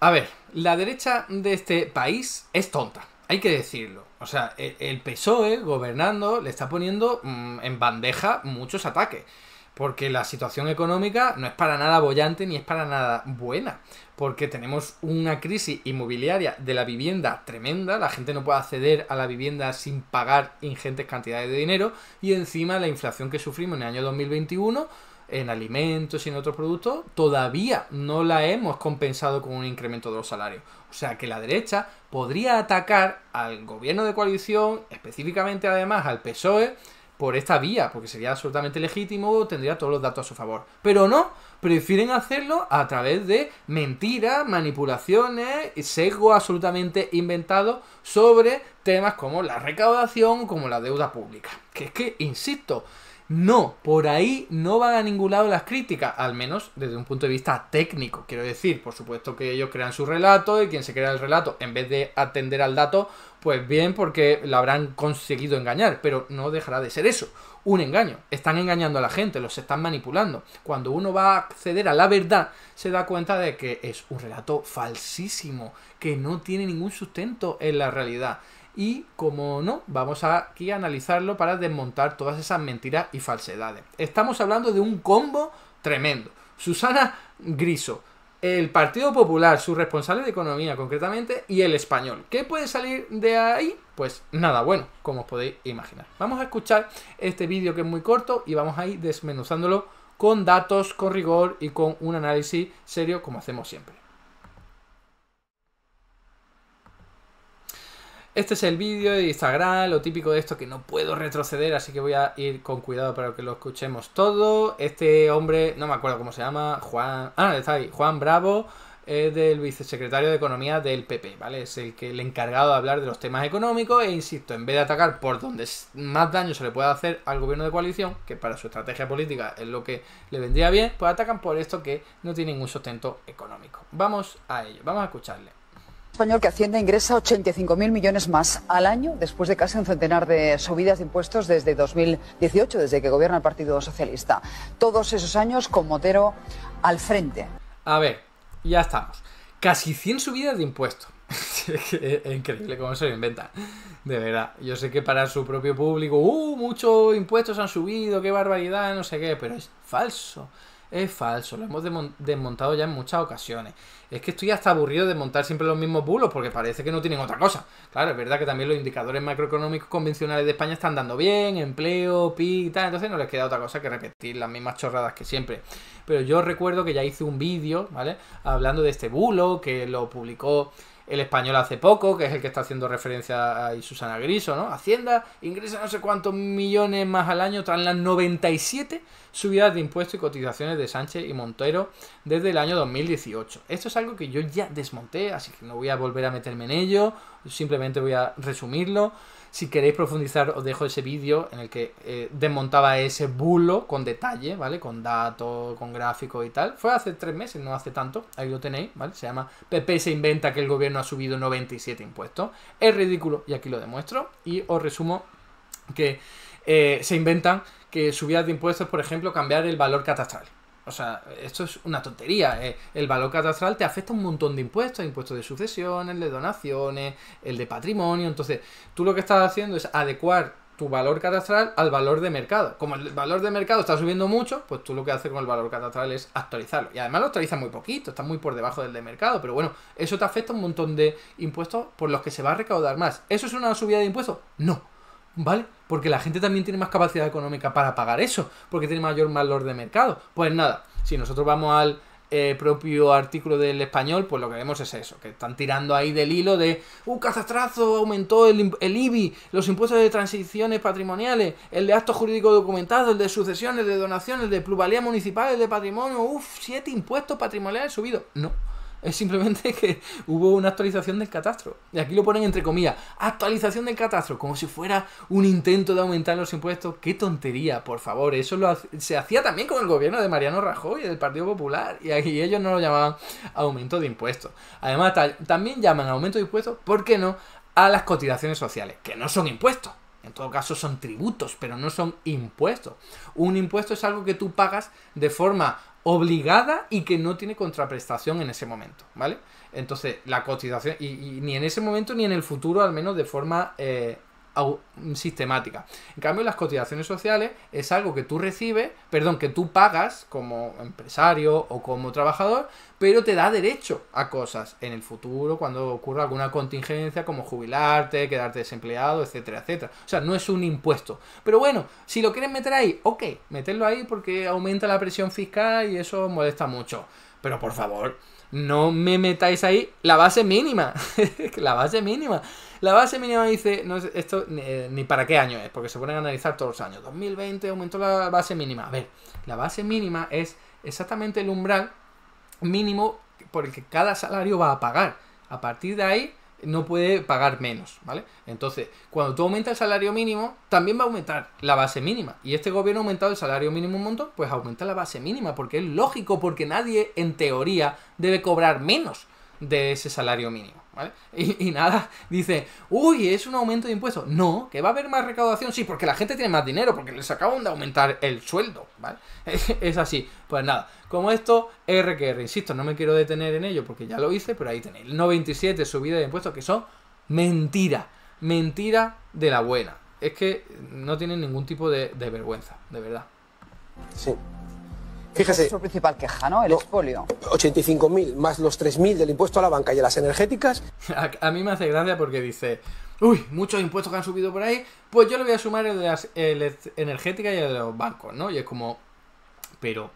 A ver, la derecha de este país es tonta, hay que decirlo. O sea, el PSOE gobernando le está poniendo en bandeja muchos ataques. Porque la situación económica no es para nada boyante ni es para nada buena. Porque tenemos una crisis inmobiliaria de la vivienda tremenda. La gente no puede acceder a la vivienda sin pagar ingentes cantidades de dinero. Y encima la inflación que sufrimos en el año 2021 en alimentos y en otros productos todavía no la hemos compensado con un incremento de los salarios. O sea que la derecha podría atacar al gobierno de coalición, específicamente además al PSOE, por esta vía, porque sería absolutamente legítimo, tendría todos los datos a su favor. Pero no, prefieren hacerlo a través de mentiras, manipulaciones, sesgo absolutamente inventado sobre temas como la recaudación, como la deuda pública. Que es que, insisto, no, por ahí no van a ningún lado las críticas, al menos desde un punto de vista técnico. Quiero decir, por supuesto que ellos crean su relato y quien se crea el relato, en vez de atender al dato, pues bien, porque lo habrán conseguido engañar, pero no dejará de ser eso, un engaño. Están engañando a la gente, los están manipulando. Cuando uno va a acceder a la verdad, se da cuenta de que es un relato falsísimo, que no tiene ningún sustento en la realidad. Y como no, vamos aquí a analizarlo para desmontar todas esas mentiras y falsedades. Estamos hablando de un combo tremendo. Susana Griso, el Partido Popular, su responsable de Economía concretamente, y el Español. ¿Qué puede salir de ahí? Pues nada bueno, como os podéis imaginar. Vamos a escuchar este vídeo que es muy corto y vamos a ir desmenuzándolo con datos, con rigor y con un análisis serio como hacemos siempre. Este es el vídeo de Instagram, lo típico de esto que no puedo retroceder, así que voy a ir con cuidado para que lo escuchemos todo. Este hombre, no me acuerdo cómo se llama, Juan... está ahí, Juan Bravo, es del vicesecretario de Economía del PP, ¿vale? Es el encargado de hablar de los temas económicos e, insisto, en vez de atacar por donde más daño se le puede hacer al gobierno de coalición, que para su estrategia política es lo que le vendría bien, pues atacan por esto que no tiene ningún sustento económico. Vamos a ello, vamos a escucharle. Español que Hacienda ingresa 85.000 millones más al año después de casi un centenar de subidas de impuestos desde 2018, desde que gobierna el Partido Socialista. Todos esos años con Montero al frente. A ver, ya estamos. Casi 100 subidas de impuestos. Es increíble cómo se lo inventan. De verdad. Yo sé que para su propio público, muchos impuestos han subido, qué barbaridad, no sé qué, pero es falso. Es falso, lo hemos desmontado ya en muchas ocasiones. Es que estoy hasta aburrido de montar siempre los mismos bulos porque parece que no tienen otra cosa. Claro, es verdad que también los indicadores macroeconómicos convencionales de España están dando bien, empleo, PIB y tal, entonces no les queda otra cosa que repetir las mismas chorradas que siempre. Pero yo recuerdo que ya hice un vídeo, ¿vale? Hablando de este bulo, que lo publicó El Español hace poco, que es el que está haciendo referencia a Susana Griso, ¿no? Hacienda ingresa no sé cuántos millones más al año tras las 97 subidas de impuestos y cotizaciones de Sánchez y Montero desde el año 2018. Esto es algo que yo ya desmonté, así que no voy a volver a meterme en ello, simplemente voy a resumirlo. Si queréis profundizar, os dejo ese vídeo en el que desmontaba ese bulo con detalle, ¿vale? Con datos, con gráficos y tal. Fue hace 3 meses, no hace tanto. Ahí lo tenéis, ¿vale? Se llama PP se inventa que el gobierno ha subido 97 impuestos. Es ridículo y aquí lo demuestro. Y os resumo que se inventan que subidas de impuestos, por ejemplo, cambiar el valor catastral. O sea, esto es una tontería. El valor catastral te afecta un montón de impuestos. Impuestos de sucesiones, el de donaciones, el de patrimonio. Entonces, tú lo que estás haciendo es adecuar tu valor catastral al valor de mercado. Como el valor de mercado está subiendo mucho, pues tú lo que haces con el valor catastral es actualizarlo. Y además lo actualizas muy poquito, está muy por debajo del de mercado. Pero bueno, eso te afecta un montón de impuestos por los que se va a recaudar más. ¿Eso es una subida de impuestos? No. ¿Vale? Porque la gente también tiene más capacidad económica para pagar eso, porque tiene mayor valor de mercado. Pues nada, si nosotros vamos al propio artículo del Español, pues lo que vemos es eso, que están tirando ahí del hilo de catastrazo, aumentó el IBI, los impuestos de transiciones patrimoniales, el de actos jurídicos documentados, el de sucesiones, el de donaciones, el de plusvalía municipal, el de patrimonio, 7 impuestos patrimoniales subidos. No. Es simplemente que hubo una actualización del catastro. Y aquí lo ponen entre comillas. Actualización del catastro. Como si fuera un intento de aumentar los impuestos. ¡Qué tontería, por favor! Eso se hacía también con el gobierno de Mariano Rajoy y del Partido Popular. Y aquí ellos no lo llamaban aumento de impuestos. Además, también llaman aumento de impuestos, ¿por qué no?, a las cotizaciones sociales. Que no son impuestos. En todo caso son tributos, pero no son impuestos. Un impuesto es algo que tú pagas de forma obligada y que no tiene contraprestación en ese momento, ¿vale? Entonces, la cotización, y ni en ese momento ni en el futuro, al menos de forma sistemática. En cambio, las cotizaciones sociales es algo que tú recibes, perdón, que tú pagas como empresario o como trabajador, pero te da derecho a cosas en el futuro cuando ocurra alguna contingencia como jubilarte, quedarte desempleado, etcétera, etcétera. O sea, no es un impuesto. Pero bueno, si lo quieres meter ahí, ok, meterlo ahí porque aumenta la presión fiscal y eso molesta mucho. Pero por favor, no me metáis ahí la base mínima. La base mínima. La base mínima dice, no sé, esto ni para qué año es, porque se ponen a analizar todos los años. 2020 aumentó la base mínima. A ver, la base mínima es exactamente el umbral mínimo por el que cada salario va a pagar. A partir de ahí no puede pagar menos, ¿vale? Entonces, cuando tú aumentas el salario mínimo, también va a aumentar la base mínima. Y este gobierno ha aumentado el salario mínimo un montón, pues aumenta la base mínima, porque es lógico, porque nadie, en teoría, debe cobrar menos de ese salario mínimo, ¿vale? Y nada, dice, uy, es un aumento de impuestos. No, que va a haber más recaudación, sí, porque la gente tiene más dinero, porque les acaban de aumentar el sueldo, ¿vale? Es así. Pues nada, como esto, R que R, insisto, no me quiero detener en ello porque ya lo hice, pero ahí tenéis el 97 subida de impuestos que son mentira, mentira de la buena. Es que no tienen ningún tipo de vergüenza, de verdad. Sí. Fíjese. Es su principal queja, ¿no? El expolio. 85.000 más los 3.000 del impuesto a la banca y a las energéticas. A mí me hace gracia porque dice, uy, muchos impuestos que han subido por ahí, pues yo le voy a sumar el de las energéticas y el de los bancos, ¿no? Y es como, pero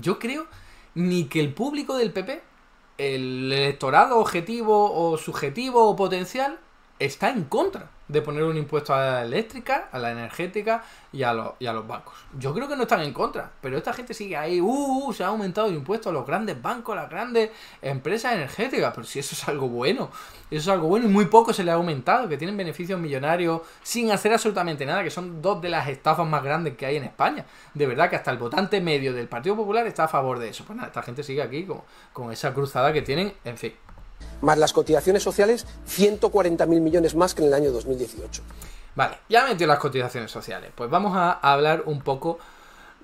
yo creo ni que el público del PP, el electorado objetivo o subjetivo o potencial, está en contra de poner un impuesto a la eléctrica, a la energética y a los bancos. Yo creo que no están en contra, pero esta gente sigue ahí, se ha aumentado el impuesto a los grandes bancos, a las grandes empresas energéticas, pero si eso es algo bueno, eso es algo bueno y muy poco se le ha aumentado, que tienen beneficios millonarios sin hacer absolutamente nada, que son dos de las estafas más grandes que hay en España. De verdad que hasta el votante medio del Partido Popular está a favor de eso. Pues nada, esta gente sigue aquí con esa cruzada que tienen, en fin. Más las cotizaciones sociales, 140.000 millones más que en el año 2018. Vale, ya metió las cotizaciones sociales. Pues vamos a hablar un poco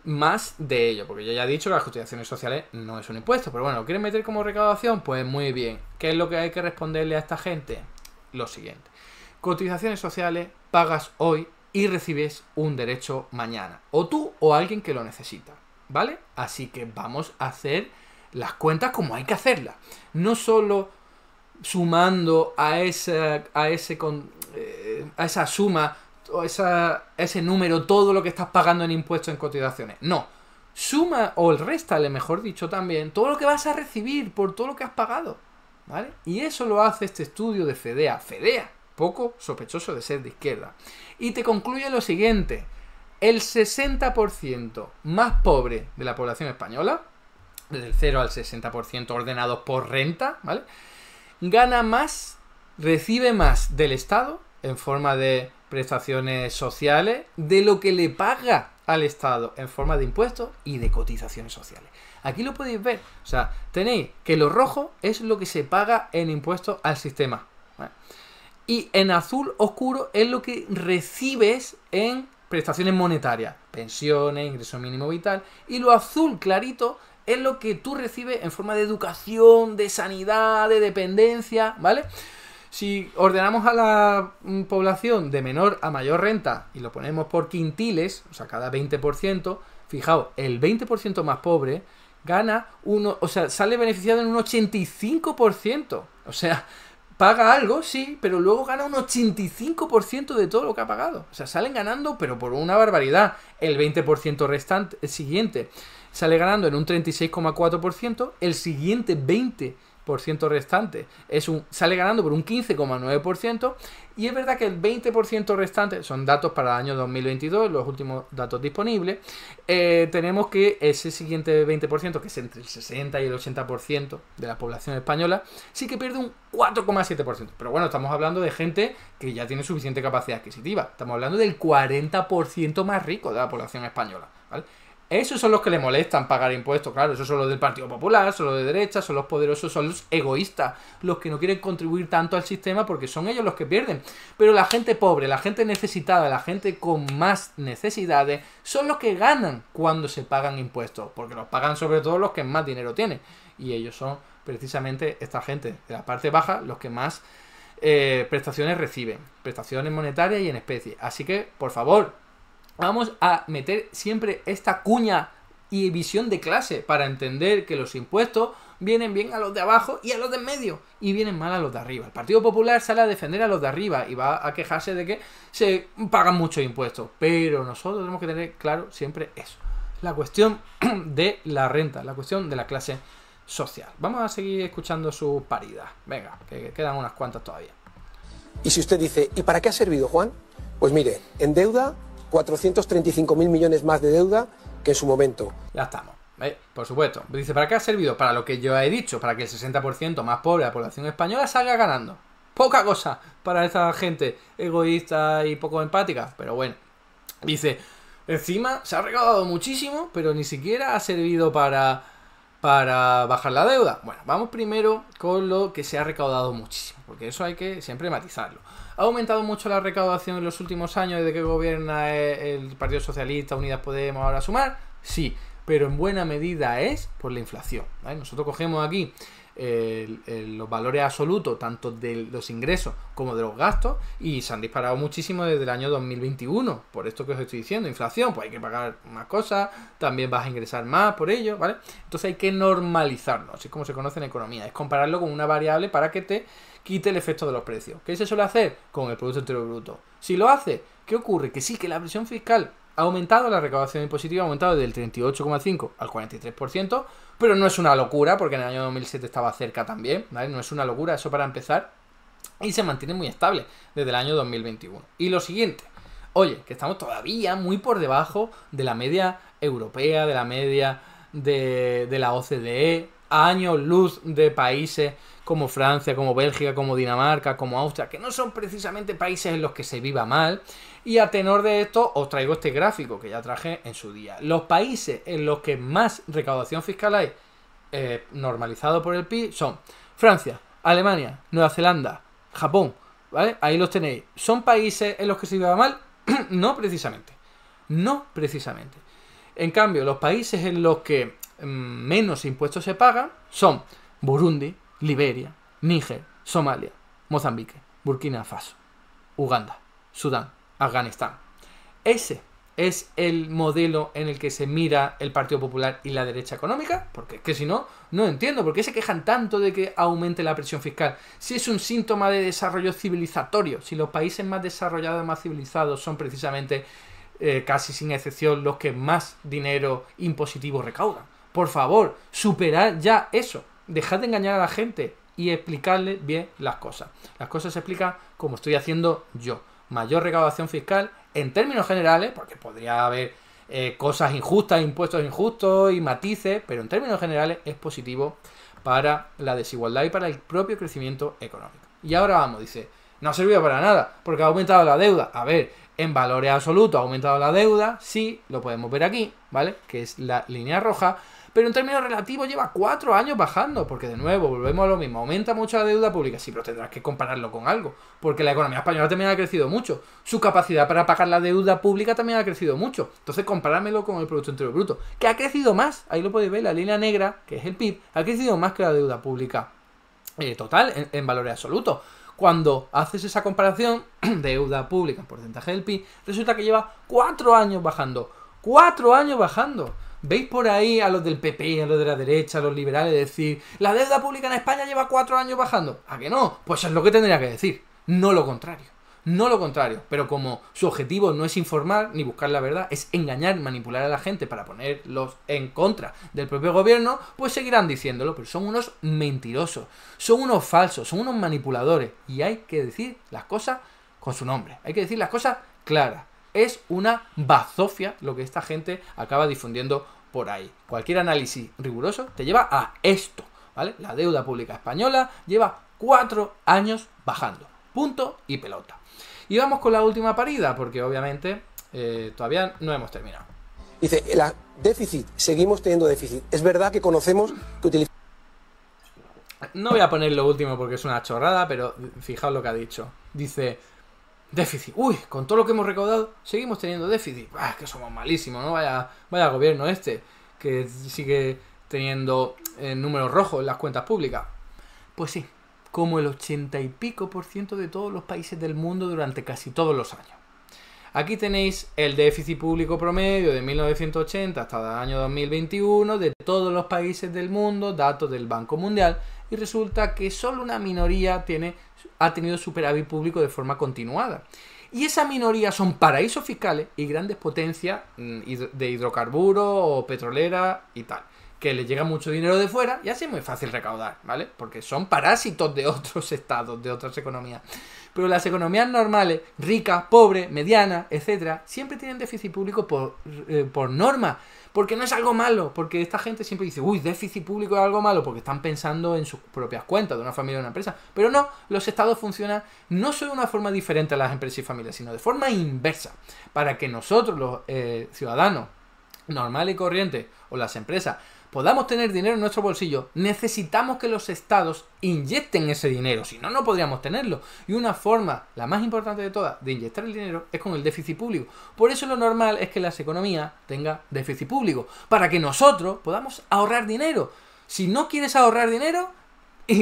más de ello, porque yo ya he dicho que las cotizaciones sociales no es un impuesto, pero bueno, ¿lo quieren meter como recaudación? Pues muy bien. ¿Qué es lo que hay que responderle a esta gente? Lo siguiente. Cotizaciones sociales, pagas hoy y recibes un derecho mañana. O tú o alguien que lo necesita, ¿vale? Así que vamos a hacer las cuentas como hay que hacerlas. No solo sumando a esa suma o ese número todo lo que estás pagando en impuestos en cotizaciones. No, suma o réstale, mejor dicho, también todo lo que vas a recibir por todo lo que has pagado, ¿vale? Y eso lo hace este estudio de FEDEA, poco sospechoso de ser de izquierda, y te concluye lo siguiente: el 60% más pobre de la población española, desde el 0 al 60% ordenados por renta, ¿vale?, gana más, recibe más del Estado en forma de prestaciones sociales de lo que le paga al Estado en forma de impuestos y de cotizaciones sociales. Aquí lo podéis ver. O sea, tenéis que lo rojo es lo que se paga en impuestos al sistema, ¿vale? Y en azul oscuro es lo que recibes en prestaciones monetarias, pensiones, ingreso mínimo vital. Y lo azul clarito es lo que tú recibes en forma de educación, de sanidad, de dependencia, ¿vale? Si ordenamos a la población de menor a mayor renta y lo ponemos por quintiles, o sea, cada 20%, fijaos, el 20% más pobre gana sale beneficiado en un 85%. O sea, paga algo, sí, pero luego gana un 85% de todo lo que ha pagado. O sea, salen ganando, pero por una barbaridad. El 20% restante, el siguiente, sale ganando en un 36,4%, el siguiente 20% restante sale ganando por un 15,9%, y es verdad que el 20% restante, son datos para el año 2022, los últimos datos disponibles, tenemos que ese siguiente 20%, que es entre el 60 y el 80% de la población española, sí que pierde un 4,7%. Pero bueno, estamos hablando de gente que ya tiene suficiente capacidad adquisitiva. Estamos hablando del 40% más rico de la población española, ¿vale? Esos son los que le molestan pagar impuestos, claro, esos son los del Partido Popular, son los de derecha, son los poderosos, son los egoístas, los que no quieren contribuir tanto al sistema porque son ellos los que pierden. Pero la gente pobre, la gente necesitada, la gente con más necesidades, son los que ganan cuando se pagan impuestos, porque los pagan sobre todo los que más dinero tienen. Y ellos son precisamente esta gente de la parte baja los que más prestaciones reciben, prestaciones monetarias y en especie. Así que, por favor, vamos a meter siempre esta cuña y visión de clase para entender que los impuestos vienen bien a los de abajo y a los de en medio y vienen mal a los de arriba. El Partido Popular sale a defender a los de arriba y va a quejarse de que se pagan muchos impuestos, pero nosotros tenemos que tener claro siempre eso, la cuestión de la renta, la cuestión de la clase social. Vamos a seguir escuchando sus paridas. Venga, que quedan unas cuantas todavía. Y si usted dice, ¿y para qué ha servido, Juan? Pues mire, en deuda, 435.000 millones más de deuda que en su momento. Ya estamos. Por supuesto. Dice, ¿para qué ha servido? Para lo que yo he dicho, para que el 60% más pobre de la población española salga ganando. Poca cosa para esta gente egoísta y poco empática, pero bueno. Dice, encima se ha recaudado muchísimo, pero ni siquiera ha servido para bajar la deuda. Bueno, vamos primero con lo que se ha recaudado muchísimo, porque eso hay que siempre matizarlo. ¿Ha aumentado mucho la recaudación en los últimos años desde que gobierna el Partido Socialista, Unidas Podemos, ahora Sumar? Sí, pero en buena medida es por la inflación, ¿vale? Nosotros cogemos aquí los valores absolutos, tanto de los ingresos como de los gastos, y se han disparado muchísimo desde el año 2021, por esto que os estoy diciendo, inflación, pues hay que pagar más cosas, también vas a ingresar más por ello, ¿vale? Entonces hay que normalizarlo, así es como se conoce en economía, es compararlo con una variable para que te quite el efecto de los precios. ¿Qué se suele hacer? Con el Producto Interior Bruto. Si lo hace, ¿qué ocurre? Que sí, que la presión fiscal ha aumentado, la recaudación impositiva ha aumentado del 38,5 al 43%, pero no es una locura, porque en el año 2007 estaba cerca también, ¿vale? No es una locura, eso para empezar, y se mantiene muy estable desde el año 2021. Y lo siguiente, oye, que estamos todavía muy por debajo de la media europea, de la media de la OCDE, a años luz de países como Francia, como Bélgica, como Dinamarca, como Austria, que no son precisamente países en los que se viva mal. Y a tenor de esto os traigo este gráfico que ya traje en su día. Los países en los que más recaudación fiscal hay normalizado por el PIB son Francia, Alemania, Nueva Zelanda, Japón, ¿vale? Ahí los tenéis. ¿Son países en los que se viva mal? No precisamente. No precisamente. En cambio, los países en los que menos impuestos se pagan son Burundi, Liberia, Níger, Somalia, Mozambique, Burkina Faso, Uganda, Sudán, Afganistán. Ese es el modelo en el que se mira el Partido Popular y la derecha económica, porque es que si no, no entiendo por qué se quejan tanto de que aumente la presión fiscal. Si es un síntoma de desarrollo civilizatorio, si los países más desarrollados, más civilizados son precisamente, casi sin excepción, los que más dinero impositivo recaudan. Por favor, superad ya eso. Dejad de engañar a la gente y explicarle bien las cosas. Las cosas se explican como estoy haciendo yo. Mayor recaudación fiscal en términos generales, porque podría haber cosas injustas, impuestos injustos y matices, pero en términos generales es positivo para la desigualdad y para el propio crecimiento económico. Y ahora vamos, dice, no ha servido para nada, porque ha aumentado la deuda. A ver, en valores absolutos ha aumentado la deuda, sí, lo podemos ver aquí, ¿vale? Que es la línea roja. Pero en términos relativos lleva 4 años bajando, porque de nuevo, volvemos a lo mismo, aumenta mucho la deuda pública, sí, pero tendrás que compararlo con algo, porque la economía española también ha crecido mucho, su capacidad para pagar la deuda pública también ha crecido mucho, entonces compáramelo con el Producto Interior Bruto, que ha crecido más, ahí lo podéis ver, la línea negra, que es el PIB, ha crecido más que la deuda pública total, en valores absolutos. Cuando haces esa comparación, deuda pública en porcentaje del PIB, resulta que lleva 4 años bajando, 4 años bajando. ¿Veis por ahí a los del PP, a los de la derecha, a los liberales decir la deuda pública en España lleva 4 años bajando? ¿A que no? Pues es lo que tendría que decir, no lo contrario. No lo contrario, pero como su objetivo no es informar ni buscar la verdad, es engañar, manipular a la gente para ponerlos en contra del propio gobierno, pues seguirán diciéndolo, pero son unos mentirosos, son unos falsos, son unos manipuladores y hay que decir las cosas con su nombre, hay que decir las cosas claras. Es una bazofia lo que esta gente acaba difundiendo por ahí. Cualquier análisis riguroso te lleva a esto, ¿vale? La deuda pública española lleva 4 años bajando. Punto y pelota. Y vamos con la última parida, porque obviamente todavía no hemos terminado. Dice, déficit, seguimos teniendo déficit. Es verdad que conocemos que utilizamos... No voy a poner lo último porque es una chorrada, pero fijaos lo que ha dicho. Dice, déficit. Uy, con todo lo que hemos recaudado, seguimos teniendo déficit. Es que somos malísimos, ¿no? Vaya gobierno este, que sigue teniendo números rojos en las cuentas públicas. Pues sí, como el 80 y pico % de todos los países del mundo durante casi todos los años. Aquí tenéis el déficit público promedio de 1980 hasta el año 2021 de todos los países del mundo, datos del Banco Mundial, y resulta que solo una minoría ha tenido superávit público de forma continuada. Y esa minoría son paraísos fiscales y grandes potencias de hidrocarburos o petrolera y tal, que les llega mucho dinero de fuera y así es muy fácil recaudar, ¿vale? Porque son parásitos de otros estados, de otras economías. Pero las economías normales, ricas, pobres, medianas, etcétera, siempre tienen déficit público por norma, porque no es algo malo, porque esta gente siempre dice, uy, déficit público es algo malo, porque están pensando en sus propias cuentas de una familia o de una empresa. Pero no, los estados funcionan no solo de una forma diferente a las empresas y familias, sino de forma inversa, para que nosotros, los ciudadanos normales y corrientes, o las empresas, podamos tener dinero en nuestro bolsillo, necesitamos que los estados inyecten ese dinero, si no, no podríamos tenerlo. Y una forma, la más importante de todas, de inyectar el dinero es con el déficit público. Por eso lo normal es que las economías tengan déficit público, para que nosotros podamos ahorrar dinero. Si no quieres ahorrar dinero,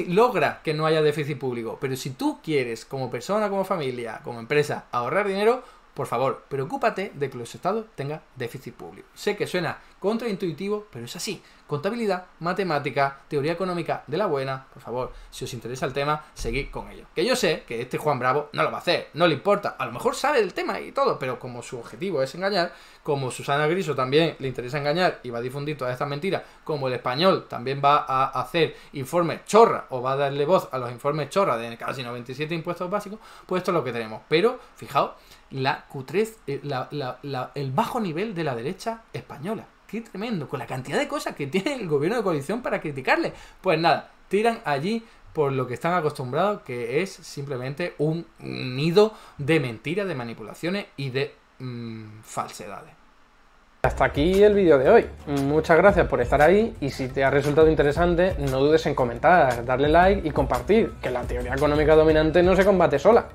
logra que no haya déficit público. Pero si tú quieres, como persona, como familia, como empresa, ahorrar dinero, por favor, preocúpate de que los estados tengan déficit público. Sé que suena contraintuitivo, pero es así. Contabilidad, matemática, teoría económica de la buena. Por favor, si os interesa el tema, seguid con ello. Que yo sé que este Juan Bravo no lo va a hacer, no le importa. A lo mejor sabe el tema y todo, pero como su objetivo es engañar, como Susana Griso también le interesa engañar y va a difundir todas estas mentiras, como el Español también va a hacer informes chorra o va a darle voz a los informes chorra de casi 97 impuestos básicos, pues esto es lo que tenemos. Pero, fijaos, la cutrez, el bajo nivel de la derecha española. Qué tremendo, con la cantidad de cosas que tiene el gobierno de coalición para criticarle. Pues nada, tiran allí por lo que están acostumbrados, que es simplemente un nido de mentiras, de manipulaciones y de falsedades. Hasta aquí el vídeo de hoy. Muchas gracias por estar ahí y si te ha resultado interesante, no dudes en comentar, darle like y compartir, que la teoría económica dominante no se combate sola.